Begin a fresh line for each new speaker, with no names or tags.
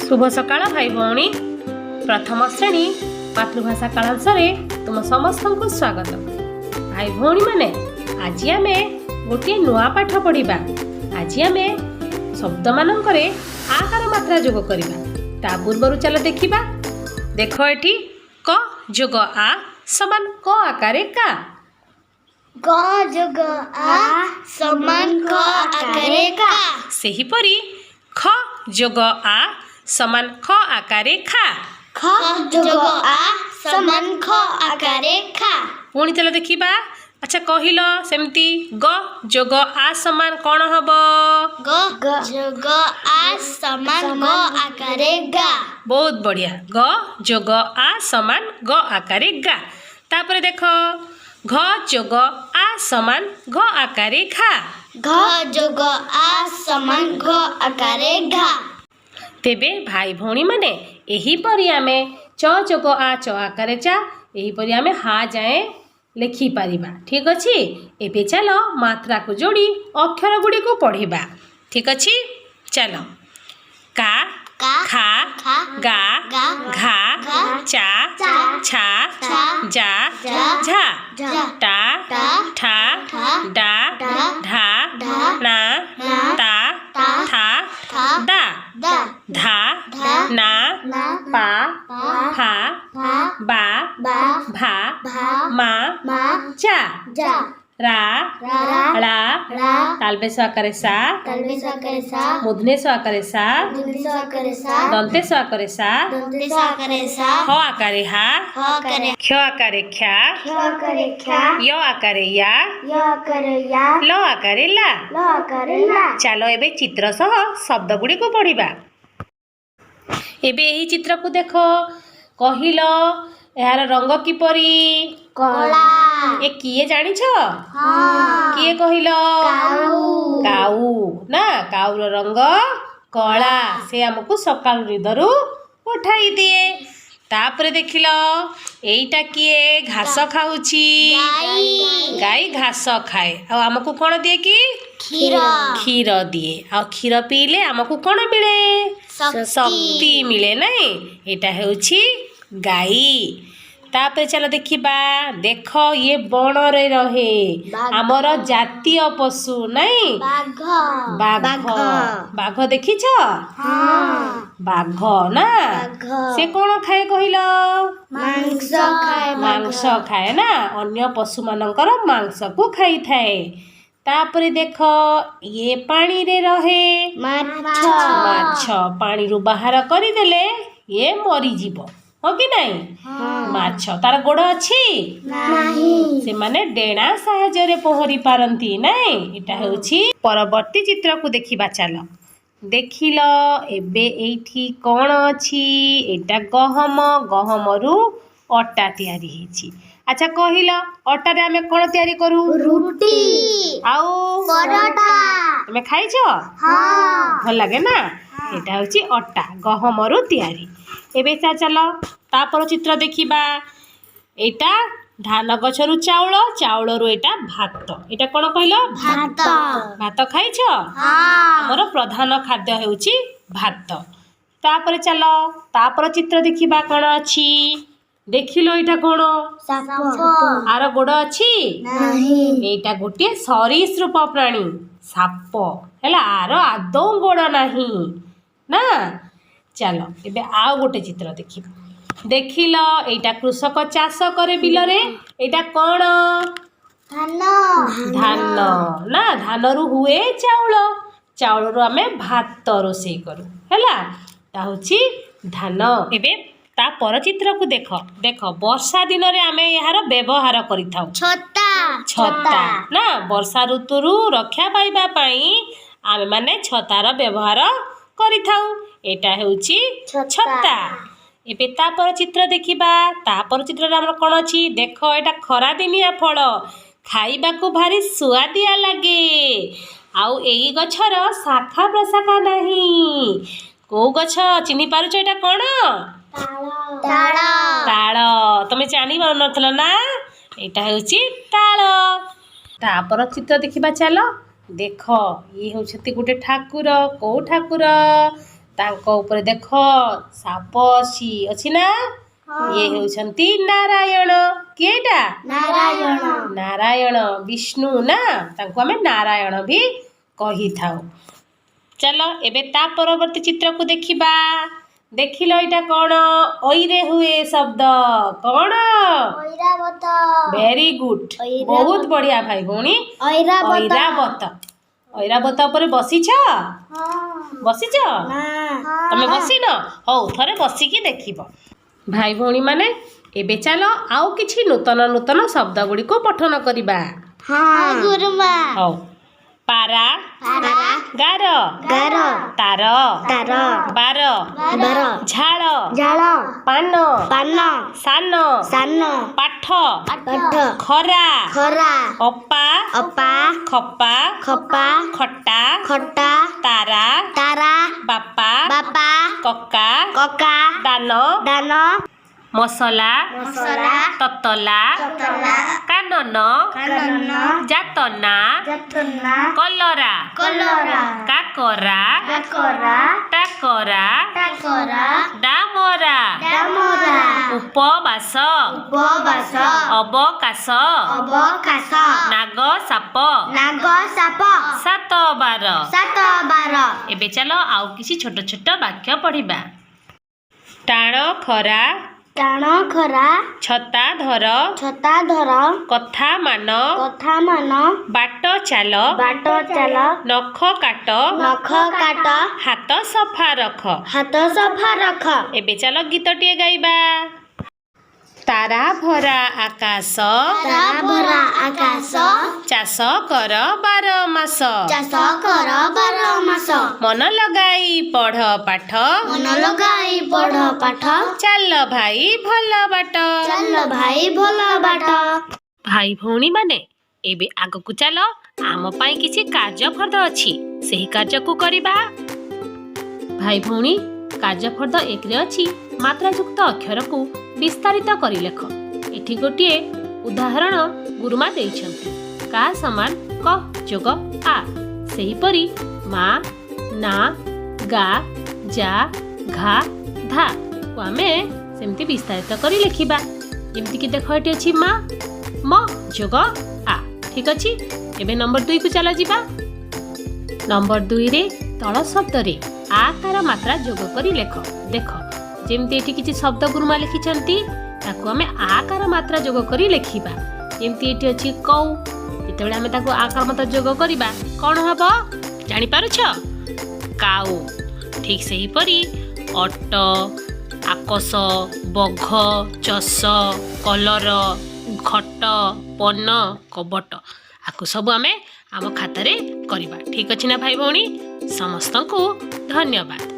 शुभ सकाळ भाई भौणी प्रथम श्रेणी मातृभाषा कालांशरे तुम समस्त को स्वागत। भाई भौणी माने आज आमे गोटे नुआ पाठ पढ़िबा। आज आमे शब्द मानकरे आकार मात्रा जोग करिबा। ता पूर्वरु चलो देखिबा। देखो एठी क जोग आ समान क आकारे का।
क जोग आ समान क आकारे का।
सेही परी ख जोग आ समान ख आकारे खा।
ख जोग आ समान ख आकारे खा।
पुणी चलो देखिबा। अच्छा कहिलो सेमती ग जोग आ समान कौन हबो।
ग जोग आ समान ग आकारे गा।
बहुत बढ़िया। ग जोग आ समान ग आकारे गा। तापरे देखो घ जोग आ समान घ आकारे खा।
घ जोग आ समान घ आकारे घा।
तेबे भाई भौणी माने एही परी आमे च जोग आ च आकारे चा एही परी आमे हा जाए लिखि पारिबा। ठीक अछि। एबे चलो मात्रा को जोड़ी अक्षर गुडी को पढ़िबा। ठीक अछि। चलो का खा गा घा चा छा जा झा टा ठा डा ढा ना ता था दा धा ना पा फा बा भा मा जा रा ला तालबे स आकारे सा मूर्धन्य स आकारे सा दन्ते स आकारे सा ह आकारे हा क्ष आकारे ख्या य आकारे या ल आकारे ला। चलो एबे चित्र सह शब्द गुडी को पढ़िबा। एबे एही चित्र को देखो कहिलो यार रंग किपरि
कला।
ए किए जानिछ किए कहिलो काऊ ना काऊर रंग कला। से हमको सकाळ निदरु उठाई दिए। तापरे देखिलो एईटा किए घास खाउची गाई घास खाए आ हमको कोन दिए कि क्षीर दिए। आ क्षीर पीले हमको कोन मिले शक्ति मिले नहीं। एटा हेउची गाई। तापरे चलो देखिबा। देखो ये बण रे रहे हमर जातीय पशु नहीं बाघ देखिछ बाघ ना से कोन खाए कहिलो मांस खाए ना अन्य पशु मानकर मांस को खाई थाए। तापरे देखो ये पानी रे रहे माछ पानी रु बाहर करी देले ये मरी जीवो हो कि नहीं। माछ तार गोड़ अछि से माने डेणा साहाय्य रे पहरी पारंती नहीं। एटा हेउछि परवर्ती चित्र को देखिबा। चलो देखिलो एबे एठी कोन अछि एटा गहम रु अटा तयारी हेछि। अच्छा कहिलो अटा रे हमें कोन तयारी करू
रुटी
आउ
परोठा।
तुमे खाइछो भल लागे ना। एटा होछि अटा गहम रु तयारी। एबे चलो तापर चित्र देखिबा। एटा धान गछरु चाउल रु एटा भात। एटा कोन कहिलो भात खाइछो हमर प्रधान खाद्य हेउछि भात। तापर चलो तापर चित्र देखिबा कोन अछि। देखिलो एटा कोन आर गोड़ अछि एटा गोटे सरीसृप प्राणी साप हैला आर आदौ गोड़ नाही ना। चलो एबे आउ गोटे चित्र देखिबा। देखिलो एटा कृषक चाष करे बिल रे एटा कोन धान ना धान रु हुए चाउल रु हमें भात रोषेई करू हैला ता होछि धान। एबे ता पर चित्र को देखो वर्षा दिन रे हमें यार व्यवहार करिथाउ छता ना वर्षा ऋतु रु रक्षा पाइबा पई आमे माने छतार व्यवहार करिथाउ। एटा हेउछि छता। एबे तापर चित्र देखिबा। तापर चित्र रे हमर कोन अछि देखो एटा खरा दिनिया फल खाइबा को भारी सुआदिया लागे आउ एई गछर शाखा प्रशाखा नाही। को गछ चिनी पारुछ एटा कोन ताळ तमे जानि नथलो ना एटा हेउछि ताळ। तापर चित्र देखिबा। चलो देखो ये होछति गोटे ठाकुर को ठाकुर ତାଙ୍କ ଉପରେ ଦେଖ ସାପ ଅଛି ନା ଇଏ ହେଉଛନ୍ତି ନାରାୟଣ କିଏଟା ନାରାୟଣ ବିଷ୍ଣୁ ନା ତାଙ୍କୁ ଆମେ ନାରାୟଣ ବି କହିଥାଉ। ଚାଲ ଏବେ ତା ପରବର୍ତ୍ତୀ ଚିତ୍ରକୁ ଦେଖିବା। ଦେଖିଲ ଏଇଟା କ'ଣ ଐରେ ହୁଏ ଶବ୍ଦ କ'ଣ ଭେରି ଗୁଡ୍ ବହୁତ ବଢିଆ ଭାଇ ଭଉଣୀ ଐରାବତ ଉପରେ ବସିଛ ତମେ ବସିନ ହଉ ଥରେ ବସିକି ଦେଖିବ। ଭାଇ ଭଉଣୀ ମାନେ ଏବେ ଚାଲ ଆଉ କିଛି ନୂତନ ଶବ୍ଦ ଗୁଡ଼ିକୁ ପଠନ କରିବା। ହଉ ପାରା ଗାର ତାର ବାର ଝାଳ ପାନ ସାନ ପାଠ ଖରା ଅପା ଖପା ଖଟା ତାରା ବାପା କକା ଦାନ ମସଲା ତତଲା କାନନ ଯାତନା କଲରା କାକରା ଟାକରା ଡାମରା ଉପବାସ ଅବକାଶ ନାଗ ସାପ ସାତବାର। ଏବେ ଚାଲ ଆଉ କିଛି ଛୋଟ ଛୋଟ ବାକ୍ୟ ପଢିବା। ଟାଣ ଖରା ଛତା ଧର କଥା ମାନ ବାଟ ଚାଲ ନଖ କାଟ ହାତ ସଫା ରଖ। ଏବେ ଚାଲ ଗୀତଟିଏ ଗାଇବା। ତାରା ଭରା ଆକାଶ ଚାଷ କର 12 ମାସ ମନ ଲଗାଇ ପଢ ପାଠ ଚାଲ ଭାଇ ଭଲ ବାଟ। ଭାଇ ଭଉଣୀ ମାନେ ଏବେ ଆଗକୁ ଚାଲ ଆମ ପାଇଁ କିଛି କାର୍ଯ୍ୟଫର୍ଦ୍ଦ ଅଛି ସେହି କାର୍ଯ୍ୟକୁ କରିବା। ଭାଇ ଭଉଣୀ କାର୍ଯ୍ୟଫର୍ଦ୍ଦ 1ରେ ଅଛି ମାତ୍ରାଯୁକ୍ତ ଅକ୍ଷରକୁ ବିସ୍ତାରିତ କରି ଲେଖ। ଏଠି ଗୋଟିଏ ଉଦାହରଣ ଗୁରୁମା ଦେଇଛନ୍ତି କା ସମାନ କ ଯୋଗ ଆ। ସେହିପରି ମା ନା ଗା ଯା ଘା ଧା କୁ ଆମେ ସେମିତି ବିସ୍ତାରିତ କରି ଲେଖିବା। ଯେମିତିକି ଦେଖ ଏଠି ଅଛି ମା ମ ଯୋଗ ଆ। ଠିକ ଅଛି। ଏବେ ନମ୍ବର 2କୁ ଚାଲ ଯିବା। ନମ୍ବର 2ରେ ତଳ ଶବ୍ଦରେ ଆ କାର ମାତ୍ରା ଯୋଗ କରି ଲେଖ। ଦେଖ ଯେମିତି ଏଠି କିଛି ଶବ୍ଦ ଗୁରୁମା ଲେଖିଛନ୍ତି ତାକୁ ଆମେ ଆ କାର ମାତ୍ରା ଯୋଗ କରି ଲେଖିବା। ଯେମିତି ଏଠି ଅଛି କଉ ଯେତେବେଳେ ଆମେ ତାକୁ ଆ କାର ମାତ୍ରା ଯୋଗ କରିବା କ'ଣ ହବ ଜାଣିପାରୁଛ କାଉ। ଠିକ ସେହିପରି ଅଟ ଆକଶ ବଘ ଚଷ କଲର ଘଟ ପନ କବଟ ଆକୁ ସବୁ ଆମେ ଆମ ଖାତାରେ କରିବା। ଠିକ ଅଛି ନା ଭାଇ ଭଉଣୀ ସମସ୍ତଙ୍କୁ ଧନ୍ୟବାଦ।